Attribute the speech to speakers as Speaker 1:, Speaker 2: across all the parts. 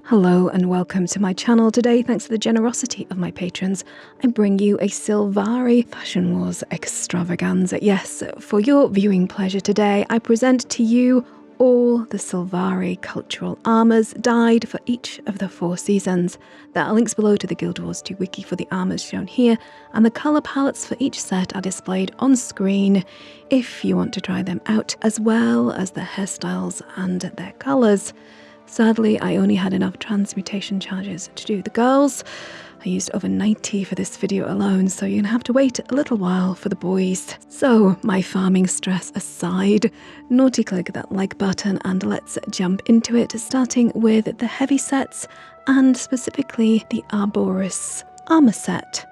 Speaker 1: Hello and welcome to my channel. Today, thanks to the generosity of my patrons, I bring you a Sylvari Fashion Wars extravaganza. Yes, for your viewing pleasure today, I present to you all the Sylvari Cultural Armours dyed for each of the 4 seasons. There are links below to the Guild Wars 2 wiki for the armours shown here, and the colour palettes for each set are displayed on screen if you want to try them out, as well as the hairstyles and their colours. Sadly, I only had enough transmutation charges to do the girls. I used over 90 for this video alone, so you're gonna have to wait a little while for the boys. So, my farming stress aside, naughty click that like button and let's jump into it, starting with the heavy sets and specifically the Arborist armour set.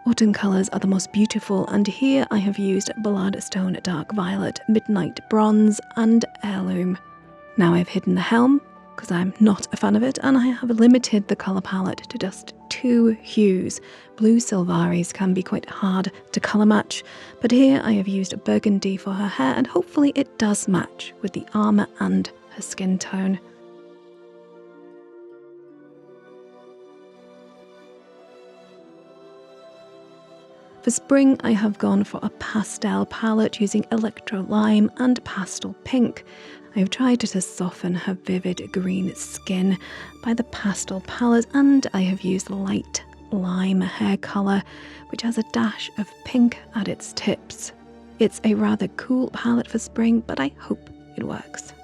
Speaker 1: Autumn colours are the most beautiful, and here I have used Bloodstone Dark Violet, Midnight Bronze and Heirloom. Now I've hidden the helm, because I'm not a fan of it, and I have limited the colour palette to just 2 hues. Blue Sylvaris can be quite hard to colour match, but here I have used burgundy for her hair, and hopefully it does match with the armour and her skin tone. For spring, I have gone for a pastel palette using Electro Lime and Pastel Pink. I have tried to soften her vivid green skin by the pastel palette, and I have used light lime hair colour, which has a dash of pink at its tips. It's a rather cool palette for spring, but I hope it works.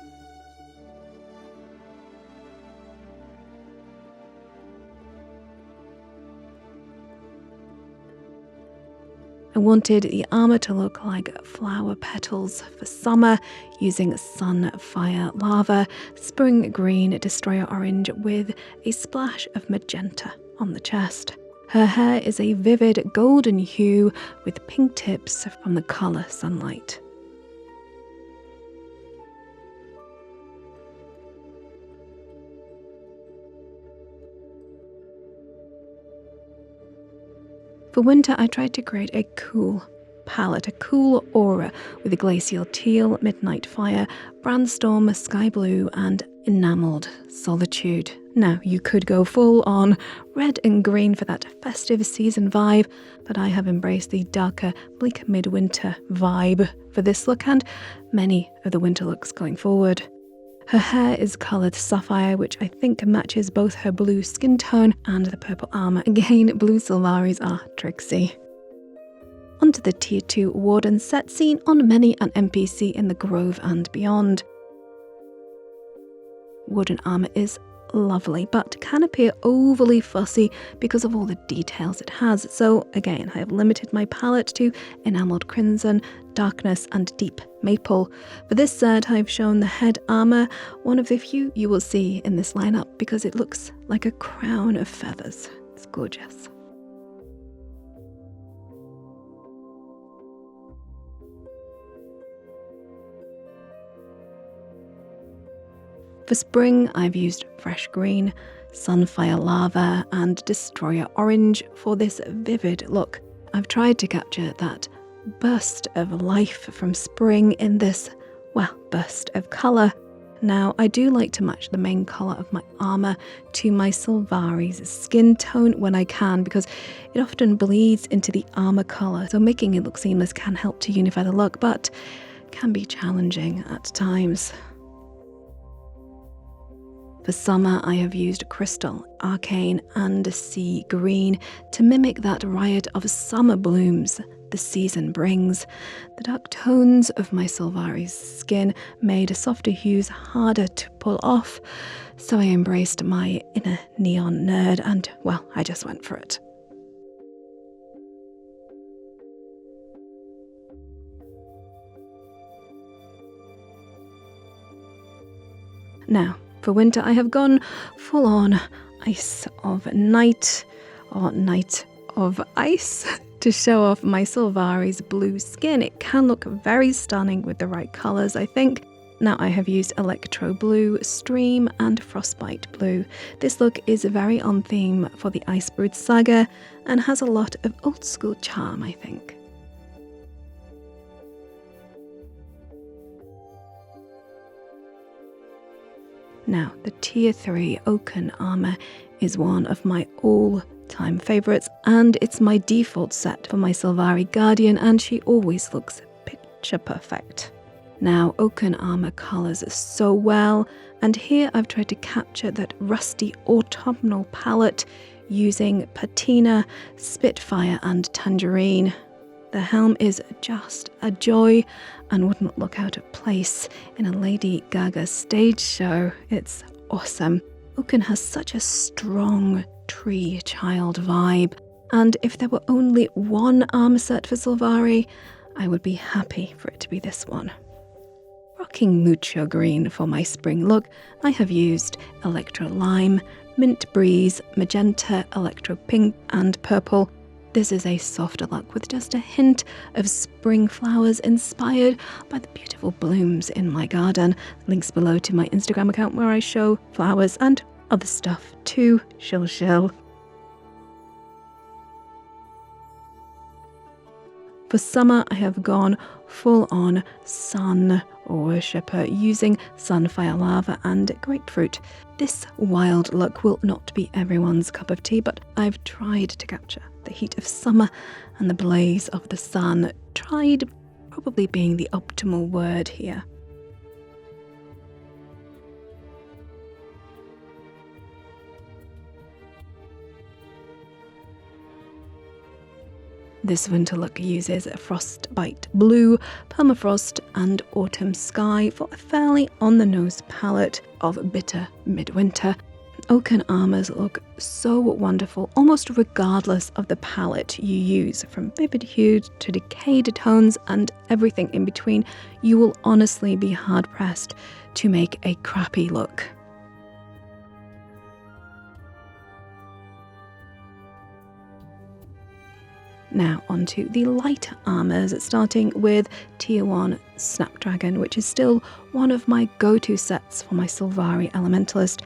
Speaker 1: I wanted the armour to look like flower petals for summer, using Sunfire Lava, Spring Green, Destroyer Orange with a splash of magenta on the chest. Her hair is a vivid golden hue with pink tips from the colour Sunlight. For winter, I tried to create a cool palette, a cool aura with a Glacial Teal, Midnight Fire, Brandstorm, Sky Blue and Enamelled Solitude. Now, you could go full on red and green for that festive season vibe, but I have embraced the darker, bleak midwinter vibe for this look and many of the winter looks going forward. Her hair is coloured sapphire, which I think matches both her blue skin tone and the purple armour. Again, blue Sylvaris are tricksy. Onto the Tier 2 Warden set seen on many an NPC in the Grove and beyond. Warden armour is lovely, but can appear overly fussy because of all the details it has. So again, I have limited my palette to Enamelled Crimson, Darkness and Deep Maple. For this set, I've shown the head armour, one of the few you will see in this lineup because it looks like a crown of feathers. It's gorgeous. For spring, I've used Fresh Green, Sunfire Lava and Destroyer Orange for this vivid look. I've tried to capture that burst of life from spring in this, well, burst of colour. Now, I do like to match the main colour of my armour to my Sylvari's skin tone when I can, because it often bleeds into the armour colour, so making it look seamless can help to unify the look, but can be challenging at times. For summer, I have used Crystal, Arcane and Sea Green to mimic that riot of summer blooms the season brings. The dark tones of my Sylvari's skin made softer hues harder to pull off, so I embraced my inner neon nerd and, well, I just went for it. Now, for winter, I have gone full on Ice of Night, or Night of Ice, to show off my Sylvari's blue skin. It can look very stunning with the right colours, I think. Now I have used Electro Blue, Stream and Frostbite Blue. This look is very on theme for the Icebrood saga and has a lot of old school charm, I think. Now, the Tier 3 Oaken armor is one of my all-time favourites, and it's my default set for my Sylvari Guardian, and she always looks picture perfect. Now, Oaken armor colours so well, and here I've tried to capture that rusty autumnal palette using Patina, Spitfire and Tangerine. The helm is just a joy and wouldn't look out of place in a Lady Gaga stage show. It's awesome. Oaken has such a strong tree child vibe, and if there were only one armor set for Sylvari, I would be happy for it to be this one. Rocking Mucho Green for my spring look, I have used Electro Lime, Mint Breeze, Magenta, Electro Pink and Purple. This is a softer look with just a hint of spring flowers inspired by the beautiful blooms in my garden. Links below to my Instagram account where I show flowers and other stuff too. Shill. For summer, I have gone full-on sun worshipper using Sunfire Lava and Grapefruit. This wild look will not be everyone's cup of tea, but I've tried to capture the heat of summer and the blaze of the sun. Tried probably being the optimal word here. This winter look uses Frostbite Blue, Permafrost and Autumn Sky for a fairly on-the-nose palette of bitter midwinter. Oaken armors look so wonderful, almost regardless of the palette you use, from vivid hues to decayed tones and everything in between. You will honestly be hard-pressed to make a crappy look. Now onto the lighter armours, starting with Tier 1 Snapdragon, which is still one of my go-to sets for my Sylvari Elementalist.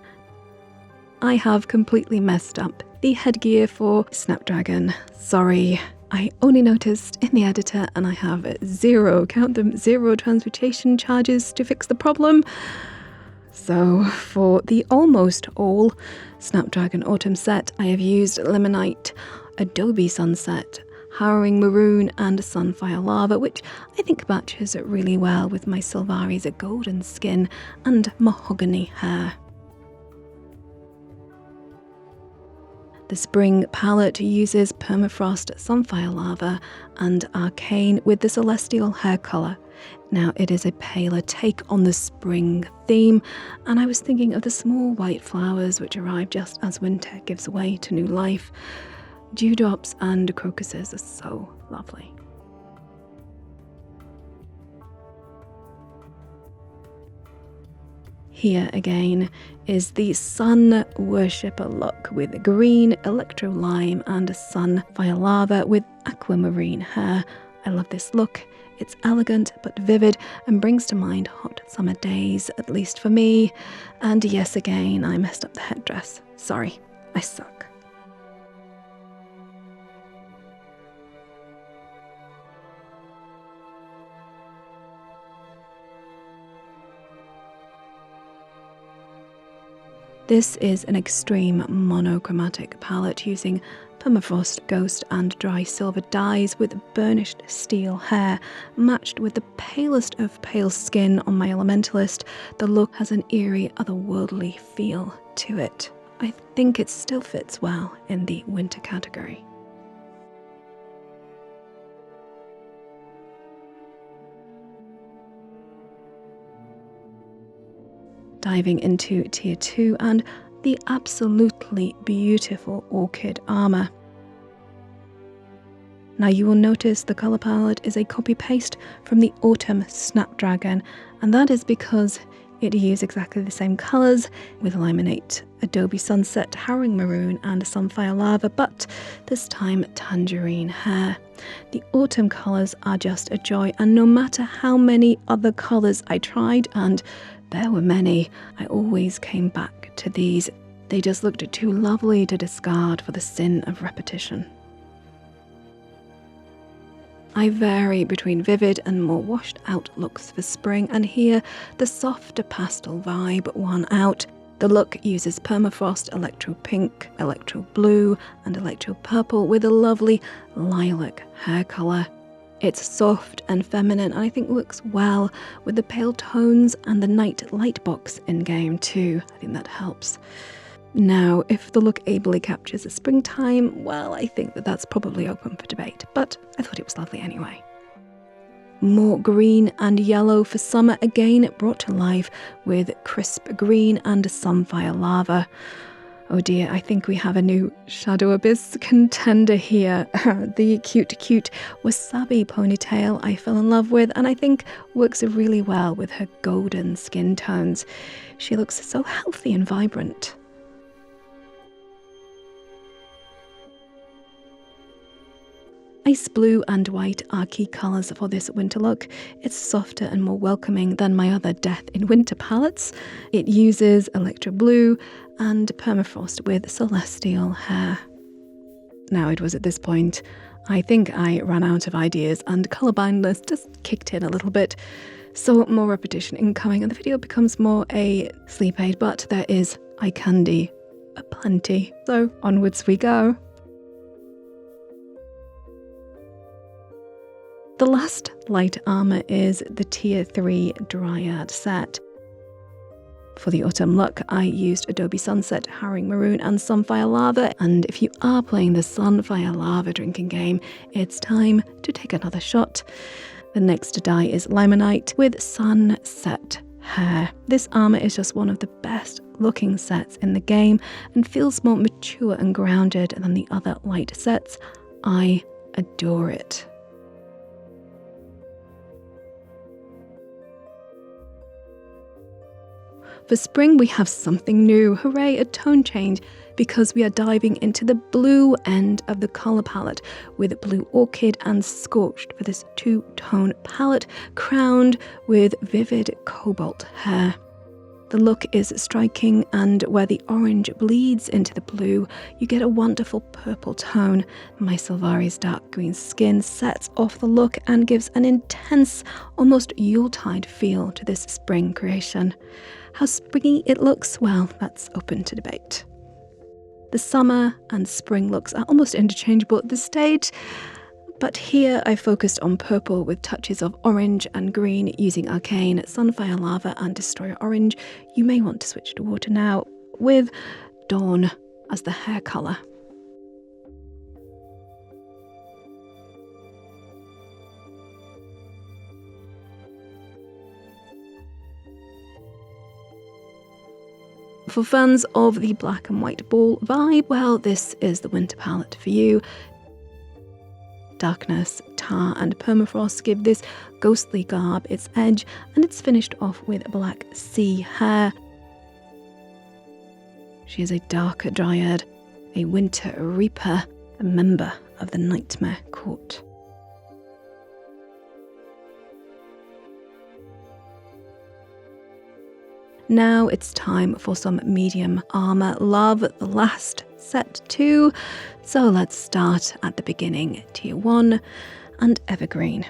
Speaker 1: I have completely messed up the headgear for Snapdragon. Sorry, I only noticed in the editor and I have zero transmutation charges to fix the problem. So for the almost all Snapdragon Autumn set, I have used Limonite, Adobe Sunset, Harrowing Maroon and Sunfire Lava, which I think matches really well with my Sylvari's golden skin and mahogany hair. The spring palette uses Permafrost, Sunfire Lava and Arcane with the Celestial hair colour. Now it is a paler take on the spring theme, and I was thinking of the small white flowers which arrive just as winter gives way to new life. Dewdrops and crocuses are so lovely. Here again is the Sun Worshipper look with green, Electro Lime and Sunfire Lava with aquamarine hair. I love this look. It's elegant but vivid and brings to mind hot summer days, at least for me. And yes, again, I messed up the headdress. Sorry, I suck. This is an extreme monochromatic palette using Permafrost, Ghost and Dry Silver dyes with burnished steel hair, matched with the palest of pale skin on my Elementalist. The look has an eerie, otherworldly feel to it. I think it still fits well in the winter category. Diving into Tier 2 and the absolutely beautiful Orchid armour. Now you will notice the colour palette is a copy-paste from the Autumn Snapdragon, and that is because it used exactly the same colours with Limonite, Adobe Sunset, Harrowing Maroon and Sunfire Lava, but this time Tangerine hair. The autumn colours are just a joy, and no matter how many other colours I tried, and there were many, I always came back to these. They just looked too lovely to discard for the sin of repetition. I vary between vivid and more washed out looks for spring, and here the softer pastel vibe won out. The look uses permafrost, electro pink, electro blue and electro purple with a lovely lilac hair colour. It's soft and feminine and I think works well with the pale tones and the night light box in game too. I think that helps. Now, if the look ably captures the springtime, well, I think that that's probably open for debate, but I thought it was lovely anyway. More green and yellow for summer, again brought to life with crisp green and sunfire lava. Oh dear, I think we have a new Shadow Abyss contender here. The cute wasabi ponytail I fell in love with and I think works really well with her golden skin tones. She looks so healthy and vibrant. Ice blue and white are key colours for this winter look. It's softer and more welcoming than my other Death in Winter palettes. It uses electro blue and permafrost with celestial hair. Now it was at this point, I think I ran out of ideas and colour blindness just kicked in a little bit. So more repetition incoming and the video becomes more a sleep aid, but there is eye candy aplenty. So onwards we go. The last light armour is the Tier 3 Dryad set. For the autumn look, I used Adobe Sunset, Harrowing Maroon and Sunfire Lava, and if you are playing the Sunfire Lava drinking game, it's time to take another shot. The next dye is Limonite with Sunset Hair. This armour is just one of the best looking sets in the game and feels more mature and grounded than the other light sets. I adore it. For spring, we have something new. Hooray, a tone change, because we are diving into the blue end of the colour palette with Blue Orchid and Scorched for this two-tone palette crowned with vivid cobalt hair. The look is striking, and where the orange bleeds into the blue, you get a wonderful purple tone. My Sylvari's dark green skin sets off the look and gives an intense, almost Yuletide feel to this spring creation. How springy it looks, well, that's open to debate. The summer and spring looks are almost interchangeable at this stage, but here I focused on purple with touches of orange and green using Arcane, Sunfire Lava and Destroyer Orange. You may want to switch to water now, with Dawn as the hair colour. For fans of the black and white ball vibe, well, this is the winter palette for you. Darkness, tar and permafrost give this ghostly garb its edge, and it's finished off with black sea hair. She is a darker Dryad, a winter reaper, a member of the Nightmare Court. Now it's time for some medium armour love, the last set too. So let's start at the beginning, Tier 1 and Evergreen.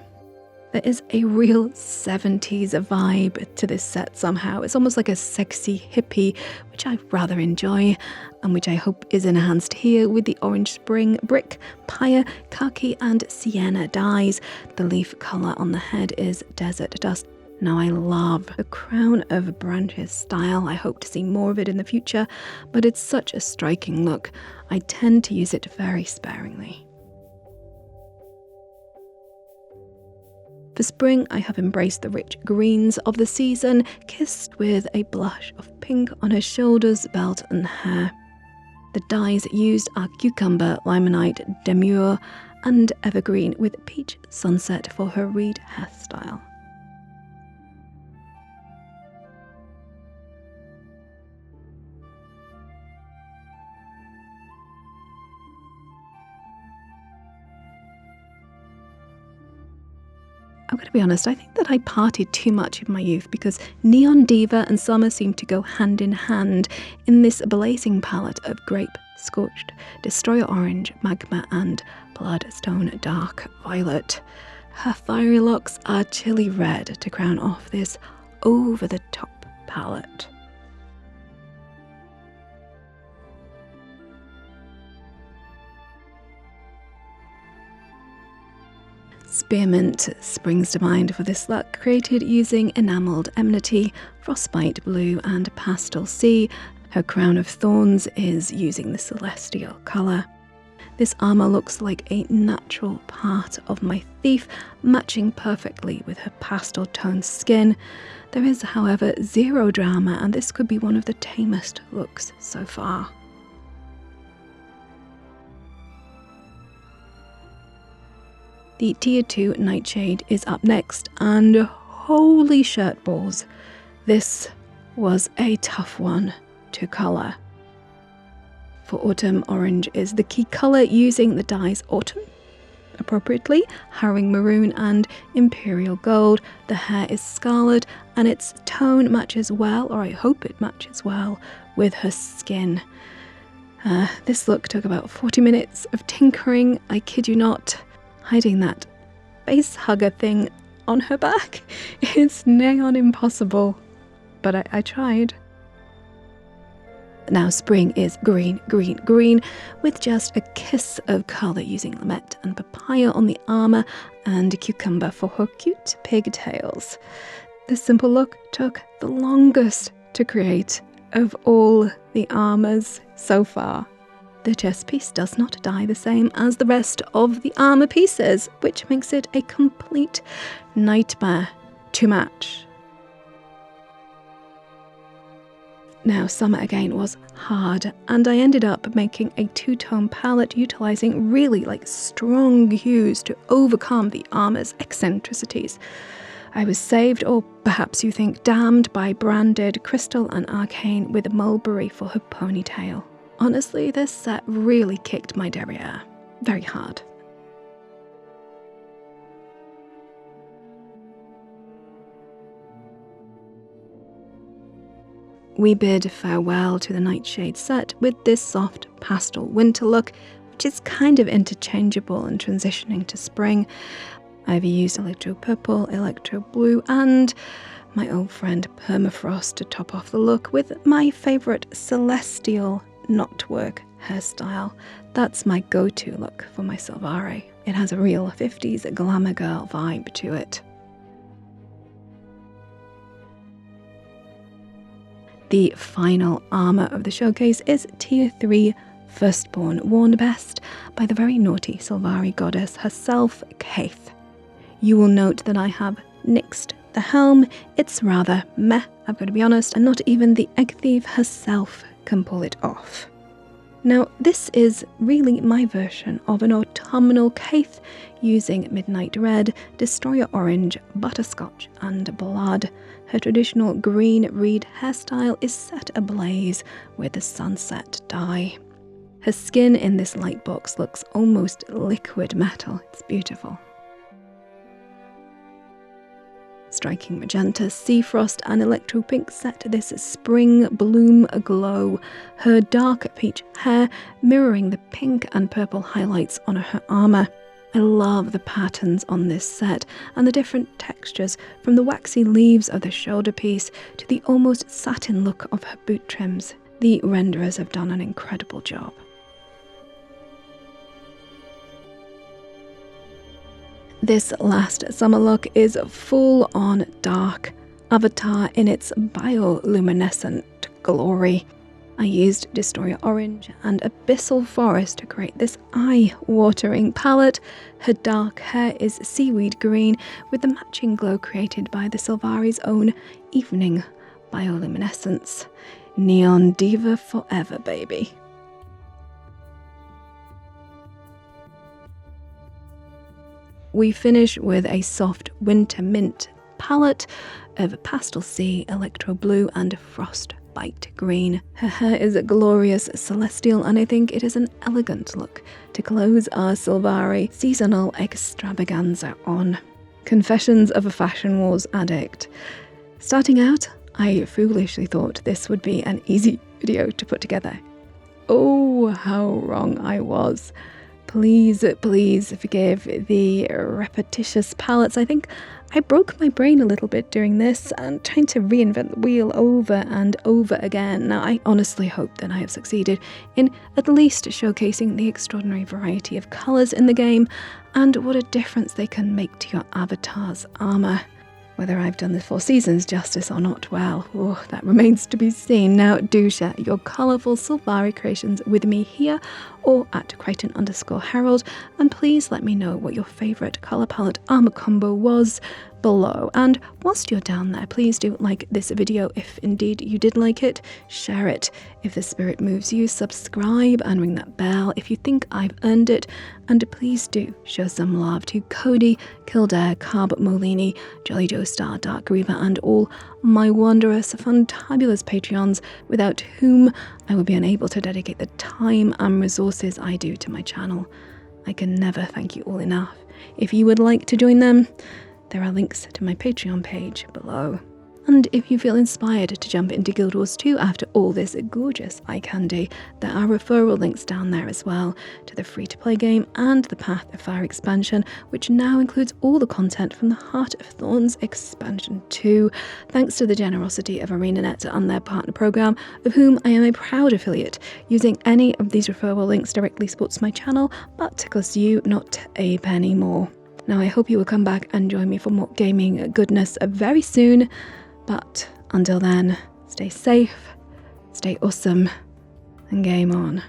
Speaker 1: There is a real 70s vibe to this set somehow. It's almost like a sexy hippie, which I rather enjoy, and which I hope is enhanced here with the orange spring, brick, pyre, khaki and sienna dyes. The leaf colour on the head is desert dust. Now I love the crown of branches style. I hope to see more of it in the future, but it's such a striking look. I tend to use it very sparingly. For spring, I have embraced the rich greens of the season, kissed with a blush of pink on her shoulders, belt and hair. The dyes used are Cucumber, Limonite, Demure and Evergreen with Peach Sunset for her reed hairstyle. I'm going to be honest, I think that I partied too much in my youth because Neon Diva and Summer seem to go hand in hand in this blazing palette of Grape, Scorched, Destroyer Orange, Magma and Bloodstone Dark Violet. Her fiery locks are chilly red to crown off this over-the-top palette. Spearmint springs to mind for this look, created using enamelled enmity, frostbite blue and pastel sea. Her crown of thorns is using the celestial colour. This armour looks like a natural part of my thief, matching perfectly with her pastel toned skin. There is, however, zero drama, and this could be one of the tamest looks so far. The Tier 2 Nightshade is up next, and holy shirt balls, this was a tough one to colour. For autumn, orange is the key colour, using the dyes autumn, appropriately, herring maroon and imperial gold. The hair is scarlet, and its tone matches well, or I hope it matches well, with her skin. This look took about 40 minutes of tinkering, I kid you not. Hiding that face hugger thing on her back is nigh on impossible, but I tried. Now spring is green, green, green, with just a kiss of colour, using lemette and papaya on the armour and cucumber for her cute pigtails. This simple look took the longest to create of all the armours so far. The chest piece does not dye the same as the rest of the armour pieces, which makes it a complete nightmare to match. Now, summer again was hard, and I ended up making a two-tone palette utilising really strong hues to overcome the armour's eccentricities. I was saved, or perhaps you think damned, by branded crystal and arcane with mulberry for her ponytail. Honestly, this set really kicked my derriere very hard. We bid farewell to the Nightshade set with this soft pastel winter look, which is kind of interchangeable and transitioning to spring. I've used electro purple, electro blue, and my old friend permafrost to top off the look with my favourite celestial knotwork hairstyle. That's my go-to look for my Sylvari. It has a real 50s glamour girl vibe to it. The final armour of the showcase is Tier 3 Firstborn, worn best by the very naughty Sylvari goddess herself, Kaith. You will note that I have nixed the helm. It's rather meh, I've got to be honest, and not even the egg thief herself can pull it off. Now, this is really my version of an autumnal Kaith, using midnight red, destroyer orange, butterscotch and blood. Her traditional green reed hairstyle is set ablaze with the sunset dye. Her skin in this light box looks almost liquid metal. It's beautiful. Striking magenta, sea frost and electro pink set this spring bloom glow. Her dark peach hair mirroring the pink and purple highlights on her armour. I love the patterns on this set and the different textures, from the waxy leaves of the shoulder piece to the almost satin look of her boot trims. The renderers have done an incredible job. This last summer look is full on dark, avatar in its bioluminescent glory. I used Destroyer Orange and Abyssal Forest to create this eye-watering palette. Her dark hair is seaweed green with the matching glow created by the Sylvari's own evening bioluminescence. Neon Diva forever, baby. We finish with a soft winter mint palette of pastel sea, electro blue and frostbite green. Her hair is a glorious celestial, and I think it is an elegant look to close our Sylvari seasonal extravaganza on. Confessions of a Fashion Wars addict. Starting out, I foolishly thought this would be an easy video to put together. Oh, how wrong I was. please forgive the repetitious palettes. I think I broke my brain a little bit doing this and trying to reinvent the wheel over and over again. Now, I honestly hope that I have succeeded in at least showcasing the extraordinary variety of colours in the game and what a difference they can make to your avatar's armour. Whether I've done the Four Seasons justice or not, well, that remains to be seen. Now, do share your colourful Sylvari creations with me here or at Crichton_Herald, and please let me know what your favourite colour palette armour combo was below. And whilst you're down there, please do like this video if indeed you did like it, share it if the spirit moves you, subscribe and ring that bell if you think I've earned it, and please do show some love to Cody, Kildare, Carb Molini, Jolly Joestar, Dark Reaver and all my wondrous, fantabulous Patreons, without whom I would be unable to dedicate the time and resources I do to my channel. I can never thank you all enough. If you would like to join them, there are links to my Patreon page below. And if you feel inspired to jump into Guild Wars 2 after all this gorgeous eye candy, there are referral links down there as well to the free-to-play game and the Path of Fire expansion, which now includes all the content from the Heart of Thorns expansion 2, thanks to the generosity of ArenaNet and their partner program, of whom I am a proud affiliate. Using any of these referral links directly supports my channel, but costs you not a penny more. Now, I hope you will come back and join me for more gaming goodness very soon. But until then, stay safe, stay awesome, and game on.